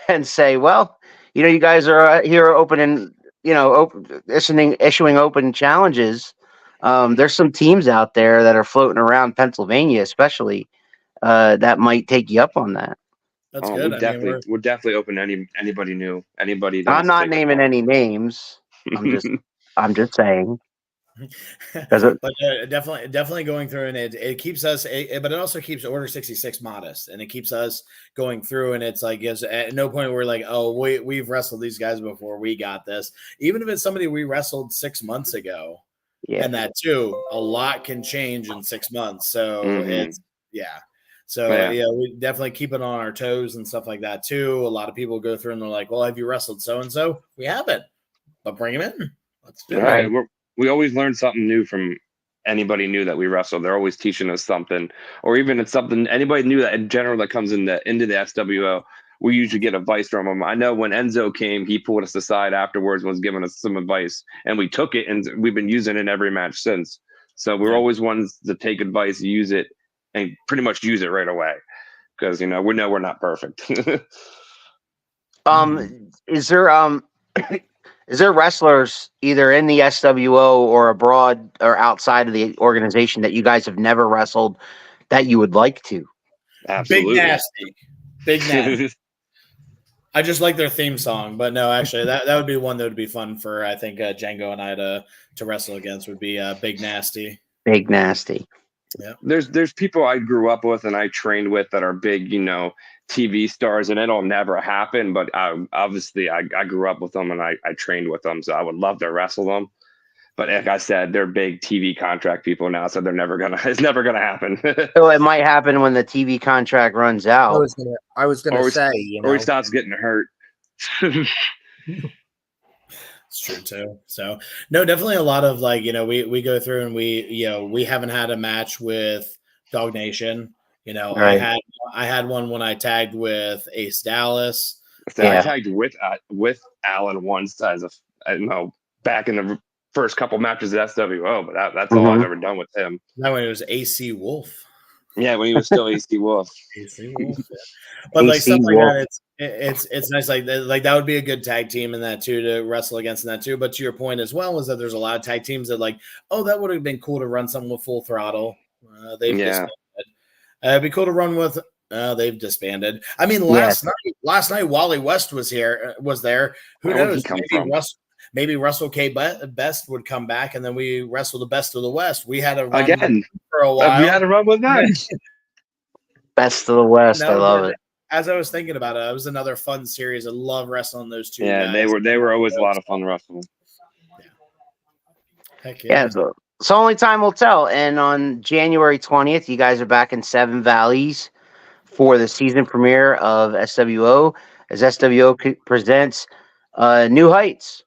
and say, well, you know, you guys are here opening, you know, issuing open challenges. There's some teams out there that are floating around Pennsylvania, especially, that might take you up on that. that's good. We're definitely open to anybody new. Anybody that I'm not naming any names. I'm just saying. But definitely going through, and it keeps us, but it also keeps Order 66 modest, and it keeps us going through. And it's like, at no point we're like, oh, we've wrestled these guys before, we got this. Even if it's somebody we wrestled 6 months ago, and that too, a lot can change in 6 months. So it's we definitely keep it on our toes and stuff like that too. A lot of people go through and they're like, well, have you wrestled so and so? We haven't, but bring him in. Let's do it. We always learn something new from anybody new that we wrestle. They're always teaching us something, or even it's something anybody new that in general that comes into the SWO. We usually get advice from them. I know when Enzo came, he pulled us aside afterwards, was giving us some advice, and we took it, and we've been using it in every match since. So we're always ones to take advice, use it, and pretty much use it right away, because we know we're not perfect. Is there wrestlers either in the SWO or abroad or outside of the organization that you guys have never wrestled that you would like to? Absolutely. Big nasty. I just like their theme song, but no, actually, that would be one that would be fun for, I think, Django and I to wrestle against would be Big Nasty. Big Nasty. Yeah. There's people I grew up with and I trained with that are big, TV stars, and it'll never happen. But obviously, I grew up with them and I trained with them, so I would love to wrestle them. But like I said, they're big TV contract people now, so it's never gonna happen. So it might happen when the TV contract runs out. I was gonna say, or he stops getting hurt. It's true too. So no, definitely a lot of we go through and we haven't had a match with Dog Nation. Right. I had one when I tagged with Ace Dallas. I tagged with Alan once as back in the first couple matches at SWO, but that's all I've ever done with him. That when it was AC Wolf. Yeah, when he was still AC Wolf. AC Wolf. Yeah. But AC stuff like Wolf. That, it's nice. Like that would be a good tag team in that too, to wrestle against in that too. But to your point as well is that there's a lot of tag teams that that would have been cool to run something with Full Throttle. They've disbanded. It'd be cool to run with. They've disbanded. I mean, last night Wally West was there. Who knows? Maybe Russell K. Best would come back, and then we wrestle the Best of the West. We had a run again for a while. We had a run with that. Best of the West. I love it. As I was thinking about it, it was another fun series. I love wrestling those two. Yeah, guys. they were always a lot of fun wrestling. Yeah. Heck yeah. So only time will tell. And on January 20th, you guys are back in Seven Valleys for the season premiere of SWO, as SWO presents New Heights.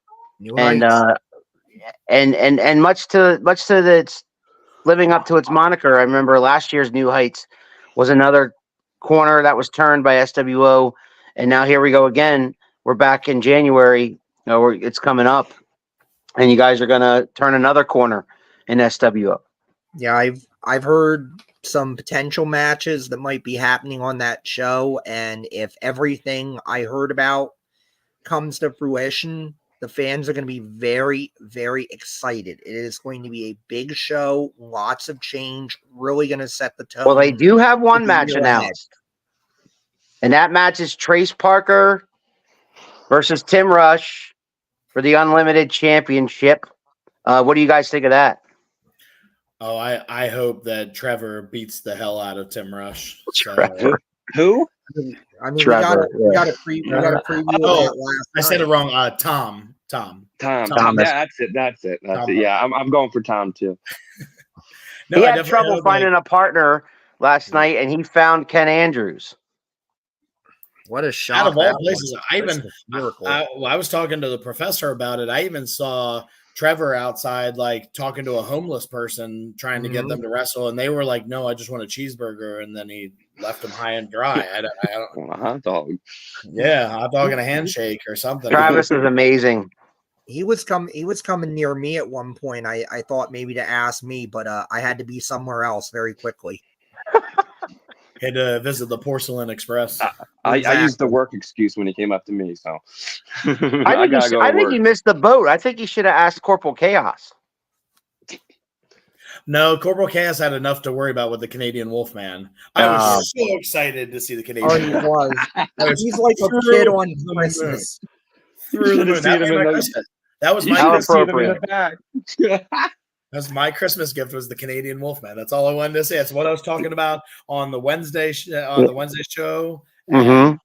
And much to its living up to its moniker. I remember last year's New Heights was another corner that was turned by SWO, and now here we go again. We're back in January. It's coming up, and you guys are gonna turn another corner in SWO. Yeah, I've heard some potential matches that might be happening on that show, and if everything I heard about comes to fruition, the fans are going to be very, very excited. It is going to be a big show, lots of change, really going to set the tone. Well, they do have one match announced, and that match is Trace Parker versus Tim Rush for the Unlimited Championship. What do you guys think of that? Oh, I hope that Trevor beats the hell out of Tim Rush. Trevor. Who? I mean, Trevor, we got a preview of that last I said night. it wrong. Tom. Tom. Thomas. Yeah, that's it. Tom. Yeah, I'm going for Tom too. No, He I had definitely trouble hope, finding a partner last night, and he found Ken Andrews. What a shock! out of all that places, was. Miracle. I was talking to the professor about it. I even saw Trevor outside, like talking to a homeless person, trying to get them to wrestle, and they were like, "No, I just want a cheeseburger," and then he left them high and dry. I don't A hot dog. Yeah, hot dog and a handshake or something. Travis is amazing. He was coming near me at one point. I thought maybe to ask me, but I had to be somewhere else very quickly. Had to visit the Porcelain Express. I used the work excuse when he came up to me, so I think he missed the boat. I think he should have asked Corporal Chaos. No, Corporal Chaos had enough to worry about with the Canadian Wolfman. I was so excited to see the Canadian. Oh, he was. He's like a kid on Christmas. Through the moon. That was my appropriate. That's my Christmas gift was the Canadian Wolfman. That's all I wanted to say. That's what I was talking about on the Wednesday show. Mm-hmm.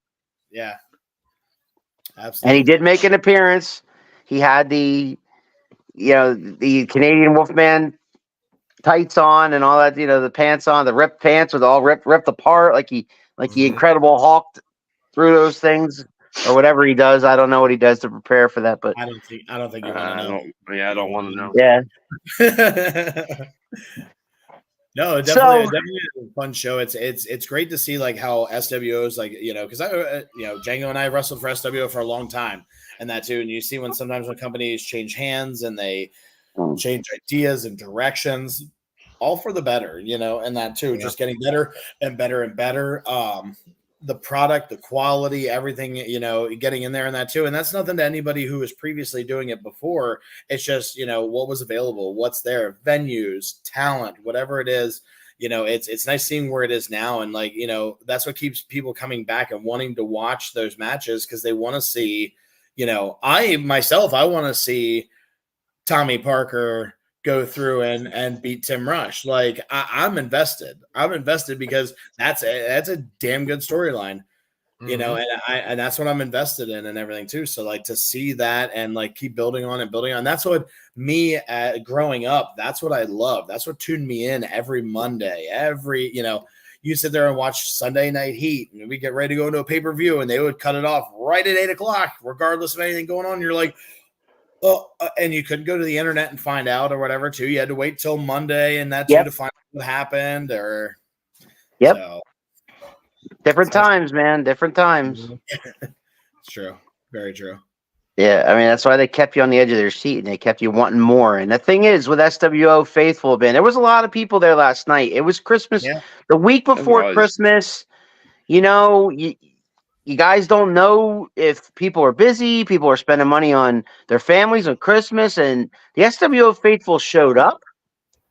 Yeah, absolutely. And he did make an appearance. He had the Canadian Wolfman tights on and all that. The pants on, the ripped pants with all ripped apart, like he Incredible Hulk through those things. Or whatever he does, I don't know what he does to prepare for that. But I don't think you want to know. I don't want to know. Yeah. No, definitely a fun show. It's great to see like how SWO is like because Django and I wrestled for SWO for a long time and that too. And you see when companies change hands and they change ideas and directions, all for the better, and that too, just getting better and better and better. The product, the quality, everything, getting in there and that too. And that's nothing to anybody who was previously doing it before. It's just, what was available, what's there, venues, talent, whatever it is, it's nice seeing where it is now. And like, that's what keeps people coming back and wanting to watch those matches because they want to see, I want to see Tommy Parker go through and beat Tim Rush. Like I'm invested. I'm invested because that's a damn good storyline, and that's what I'm invested in and everything too. So like to see that and like keep building on. That's what me growing up. That's what I love. That's what tuned me in every Monday. You sit there and watch Sunday Night Heat, and we get ready to go into a pay-per-view, and they would cut it off right at 8:00, regardless of anything going on. You're like, and you couldn't go to the internet and find out or whatever too. You had to wait till Monday and that too to find out what happened or. Yep. So. Different times, man. Different times. It's true. Very true. Yeah, I mean that's why they kept you on the edge of their seat and they kept you wanting more. And the thing is, with SWO Faithful Band, there was a lot of people there last night. It was Christmas, the week before Christmas. You guys don't know if people are busy, people are spending money on their families on Christmas, and the SWO Faithful showed up.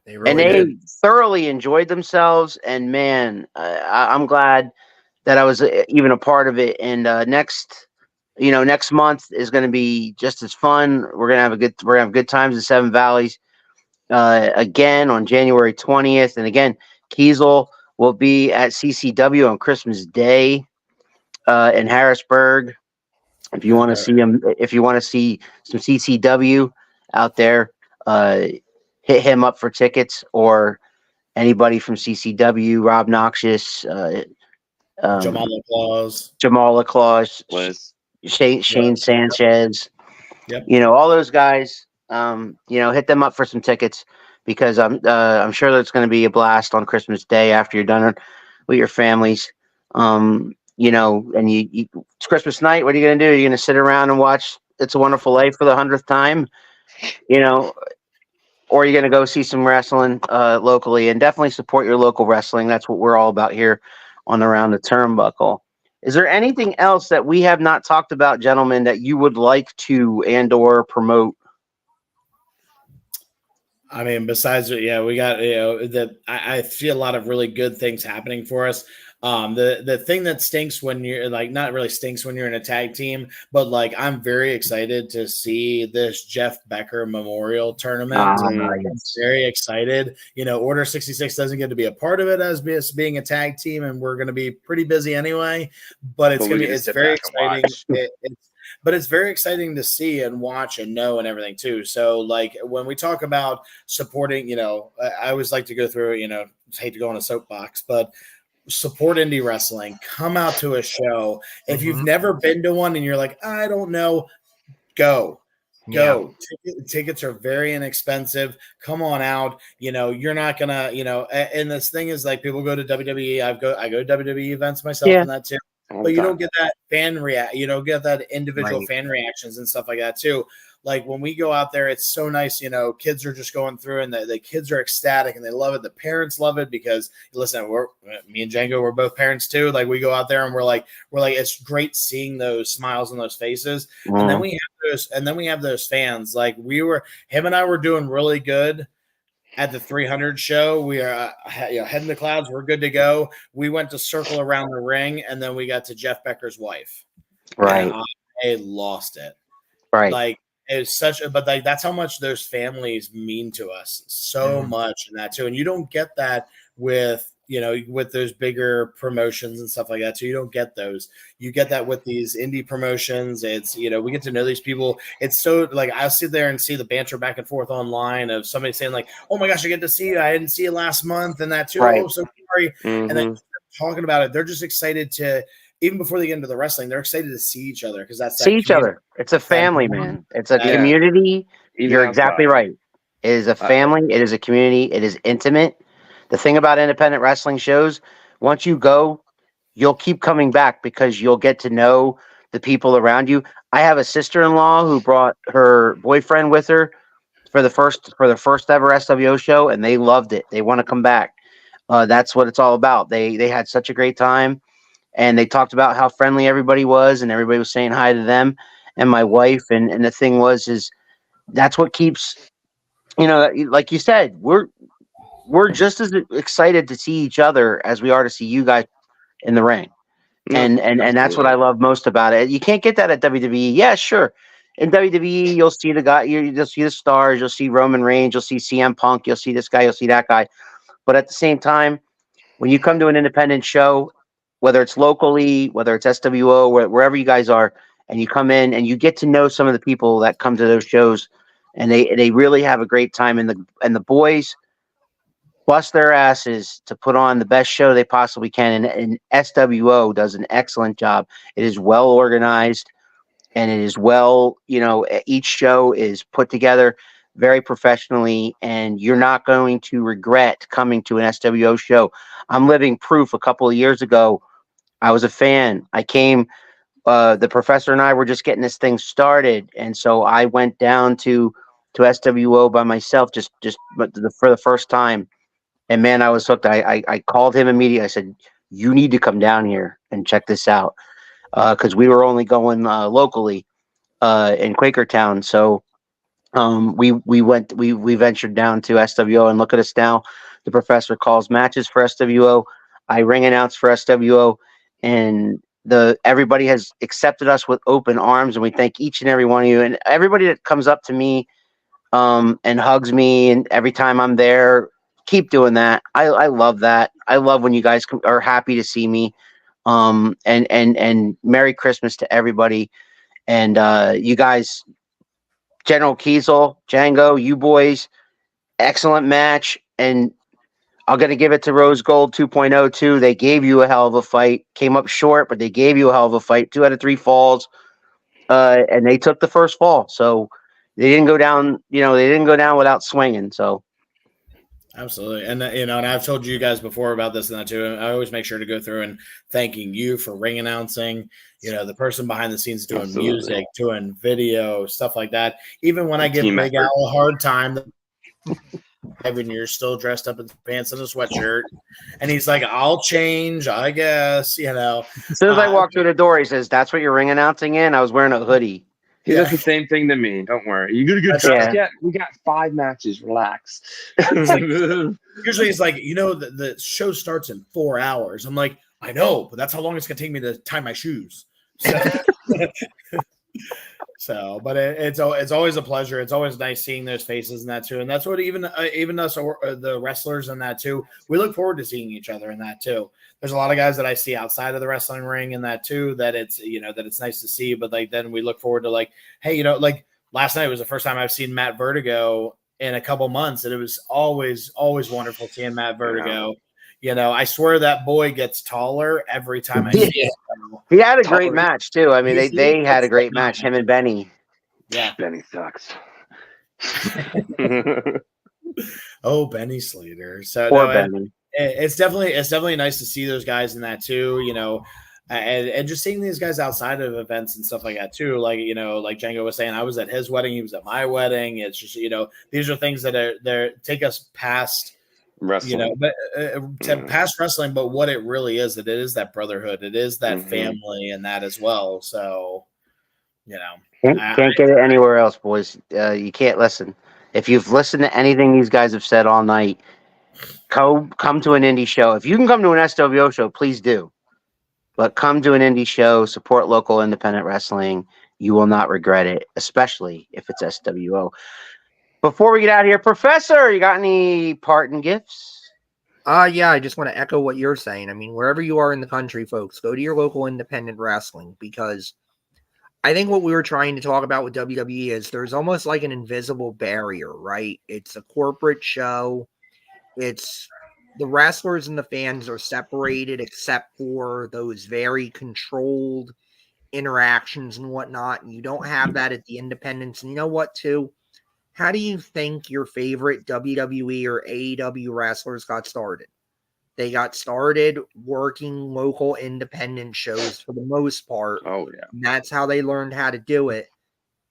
They thoroughly enjoyed themselves. And man, I'm glad that I was even a part of it. And next month is going to be just as fun. We're gonna have good times in Seven Valleys again on January 20th. And again, KEISEL will be at CCW on Christmas Day. In Harrisburg, if you want to see him, if you want to see some CCW out there, hit him up for tickets or anybody from CCW, Rob Noxious, Jamal LaClaus, Shane Sanchez, all those guys, hit them up for some tickets because I'm sure that's going to be a blast on Christmas Day after you're done with your families. And it's Christmas night. What are you going to do? You're going to sit around and watch It's a Wonderful Life for the 100th time, or you're going to go see some wrestling locally, and definitely support your local wrestling. That's what we're all about here on Around the Turnbuckle. Is there anything else that we have not talked about, gentlemen, that you would like to and/or promote? I mean, besides, yeah, we got, I see a lot of really good things happening for us. The thing that stinks when you're like, not really stinks when you're in a tag team, but like, I'm very excited to see this Jeff Becker Memorial Tournament. I'm very excited. Order 66 doesn't get to be a part of it as being a tag team, and we're going to be pretty busy anyway, but it's very exciting. But it's very exciting to see and watch and know and everything too. So like when we talk about supporting, I always like to go through, hate to go on a soapbox, but support indie wrestling, come out to a show. If you've never been to one and you're like, I don't know, go. Tickets are very inexpensive. Come on out. You're not gonna, and this thing is like people go to WWE. I go to WWE events myself and that too. But you don't get that you don't get that individual fan reactions and stuff like that too. Like when we go out there, it's so nice. Kids are just going through and the kids are ecstatic and they love it. The parents love it because listen, me and Django, we're both parents too. Like we go out there and we're like, it's great seeing those smiles on those faces. And then we have those fans. Like him and I were doing really good at the 300 show. We are head in the clouds. We're good to go. We went to circle around the ring, and then we got to Jeff Becker's wife. Right. And I lost it. Right. Like it's but like that's how much those families mean to us. So much in that too. And you don't get that with those bigger promotions and stuff like that. So you don't get those. You get that with these indie promotions. It's, we get to know these people. It's so like, I'll sit there and see the banter back and forth online of somebody saying like, oh my gosh, I get to see you. I didn't see you last month and that too. Right. Oh, so sorry. And then talking about it, they're just excited to, even before they get into the wrestling, they're excited to see each other. Cause that's see each other. It's a family, man. It's a community. You're exactly right. It is a family. It is a community. It is intimate. The thing about independent wrestling shows, once you go, you'll keep coming back because you'll get to know the people around you. I have a sister-in-law who brought her boyfriend with her for the first ever SWO show, and they loved it. They want to come back. That's what it's all about. They had such a great time, and they talked about how friendly everybody was, and everybody was saying hi to them and my wife. And the thing is that's what keeps, like you said, we're just as excited to see each other as we are to see you guys in the ring. And that's what I love most about it. You can't get that at WWE. Yeah, sure. In WWE, you'll see the guy, you'll see the stars, you'll see Roman Reigns, you'll see CM Punk, you'll see this guy, you'll see that guy. But at the same time, when you come to an independent show, whether it's locally, whether it's SWO, wherever you guys are, and you come in and you get to know some of the people that come to those shows, and they really have a great time. And the boys bust their asses to put on the best show they possibly can. And SWO does an excellent job. It is well organized, and it is well, each show is put together very professionally, and you're not going to regret coming to an SWO show. I'm living proof. A couple of years ago, I was a fan. I came, the professor and I were just getting this thing started. And so I went down to SWO by myself, just for the first time. And man, I was hooked. I called him immediately. I said, you need to come down here and check this out. Cause we were only going, locally, in Quakertown. So, we ventured down to SWO, and look at us now. The professor calls matches for SWO. I ring announce for SWO, and everybody has accepted us with open arms, and we thank each and every one of you, and everybody that comes up to me, and hugs me, and every time I'm there. Keep doing that. I love that. I love when you guys are happy to see me. And Merry Christmas to everybody. And you guys, General KEISEL, Django, you boys, excellent match. And I'm going to give it to Rose Gold 2.0 too. They gave you a hell of a fight. Came up short, but they gave you a hell of a fight. 2 out of 3 falls. And they took the first fall. So they didn't go down, they didn't go down without swinging. So. Absolutely. And, and I've told you guys before about this and that too. I always make sure to go through and thanking you for ring announcing, the person behind the scenes doing music, doing video, stuff like that. Even when I give Big Al a hard time, when you're still dressed up in pants and a sweatshirt, and he's like, I'll change, I guess, As soon as I walk through the door, he says, that's what you're ring announcing in? I was wearing a hoodie. He does the same thing to me. Don't worry. You got a good shot yet? We got 5 matches. Relax. Usually it's like, the show starts in 4 hours. I'm like, I know, but that's how long it's gonna take me to tie my shoes. So, but it's always a pleasure. It's always nice seeing those faces and that too. And that's what even us, the wrestlers and that too, we look forward to seeing each other in that too. There's a lot of guys that I see outside of the wrestling ring and that too, that it's, that it's nice to see. But like, then we look forward to like, hey, like last night was the first time I've seen Matt Vertigo in a couple months. And it was always wonderful seeing Matt Vertigo. I swear that boy gets taller every time I see him. He had a great match too. I mean, they had a great match, him and Benny. Yeah, Benny sucks. Oh, Benny Slater. So Poor Benny. It's definitely nice to see those guys in that too. And just seeing these guys outside of events and stuff like that too. Like like Django was saying, I was at his wedding, he was at my wedding. It's just these are things that take us past wrestling, but past wrestling, but what it really is, it is that brotherhood, it is that family, and that as well. So, can't get it anywhere else, boys. You can't listen. If you've listened to anything these guys have said all night, come to an indie show. If you can come to an SWO show, please do. But come to an indie show, support local independent wrestling. You will not regret it, especially if it's SWO. Before we get out of here, Professor, you got any parting gifts? Yeah, I just want to echo what you're saying. I mean, wherever you are in the country, folks, go to your local independent wrestling, because I think what we were trying to talk about with WWE is there's almost like an invisible barrier, right? It's a corporate show. It's the wrestlers and the fans are separated except for those very controlled interactions and whatnot. And you don't have that at the independents. And you know what, too? How do you think your favorite WWE or AEW wrestlers got started? They got started working local independent shows for the most part. Oh, yeah. And that's how they learned how to do it.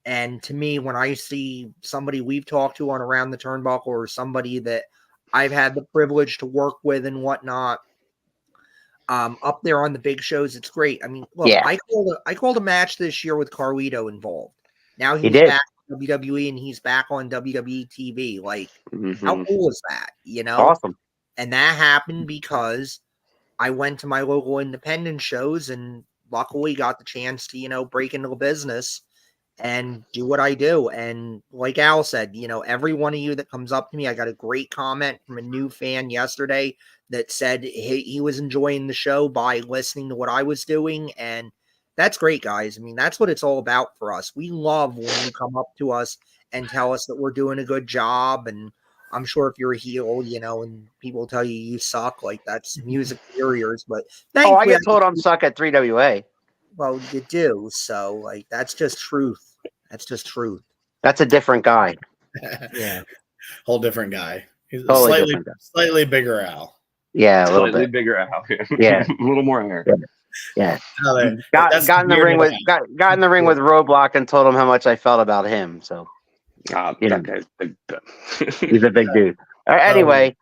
And to me, when I see somebody we've talked to on Around the Turnbuckle or somebody that I've had the privilege to work with and whatnot, up there on the big shows, it's great. I mean, look, I called a match this year with Carlito involved. Now he's back on WWE and he's back on WWE TV. Like, how cool is that? Awesome. And that happened because I went to my local independent shows and luckily got the chance to, break into the business and do what I do. And like Al said, every one of you that comes up to me, I got a great comment from a new fan yesterday that said he was enjoying the show by listening to what I was doing. And that's great, guys. I mean, that's what it's all about for us. We love when you come up to us and tell us that we're doing a good job. And I'm sure if you're a heel, and people tell you suck, like that's music to your ears. But I get told I'm suck at 3WA. Well, you do. So, like, that's just truth. That's just truth. That's a different guy. Yeah. Whole different guy. He's slightly bigger Al. Yeah, a little slightly bit bigger Al. Yeah. A little more hair. Yeah. Got in the ring with Roadblock and told him how much I felt about him. So, that guy's big. He's a big dude. Anyway,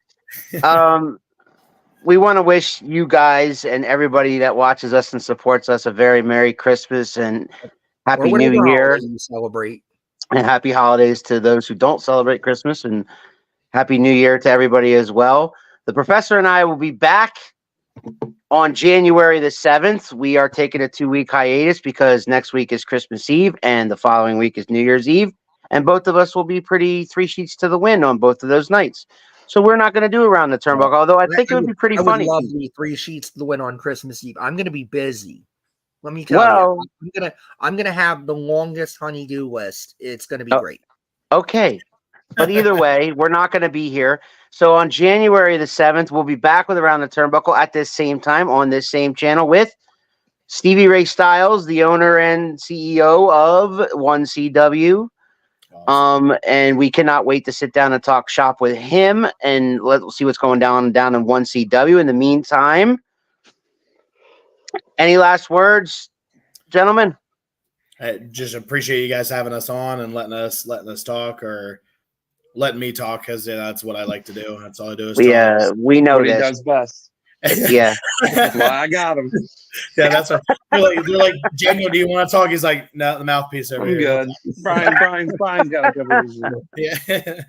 we want to wish you guys and everybody that watches us and supports us a very Merry Christmas and Happy New Year. You celebrate. And happy holidays to those who don't celebrate Christmas, and Happy New Year to everybody as well. The Professor and I will be back on January the 7th. We are taking a 2-week hiatus because next week is Christmas Eve and the following week is New Year's Eve. And both of us will be pretty 3 sheets to the wind on both of those nights. So we're not going to do Around the Turnbuckle, although I think it would be pretty funny. I would love me 3 sheets to the wind on Christmas Eve. I'm going to be busy. Let me tell you. I'm gonna have the longest honey-do list. It's going to be great. Okay. But either way, we're not going to be here. So on January the 7th, we'll be back with Around the Turnbuckle at this same time on this same channel with Stevie Ray Styles, the owner and CEO of 1CW. Awesome. And we cannot wait to sit down and talk shop with him and let's see what's going down in 1CW. In the meantime, any last words, gentlemen? I just appreciate you guys having us on and letting us talk, or letting me talk, because that's what I like to do. That's all I do is talk. Yeah, we know what this. He does best. Yeah. Well, I got him. Yeah, that's what they're like, Django, do you want to talk? He's like, no, the mouthpiece over I'm here. good. Brian's got a couple of these. Yeah.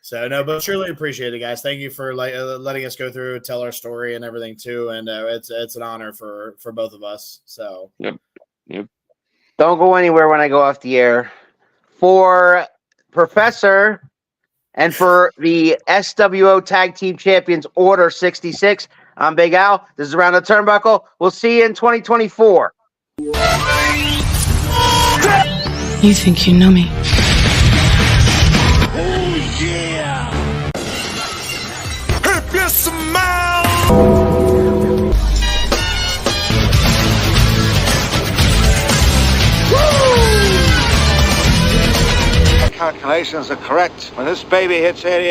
So no, but truly appreciate it, guys. Thank you for letting us go through, tell our story and everything too. And it's an honor for both of us. So Yep. Don't go anywhere when I go off the air. For Professor and for the SWO Tag Team Champions Order 66, I'm Big Al. This is Around the Turnbuckle. We'll see you in 2024. You think you know me? Calculations are correct. When this baby hits 88.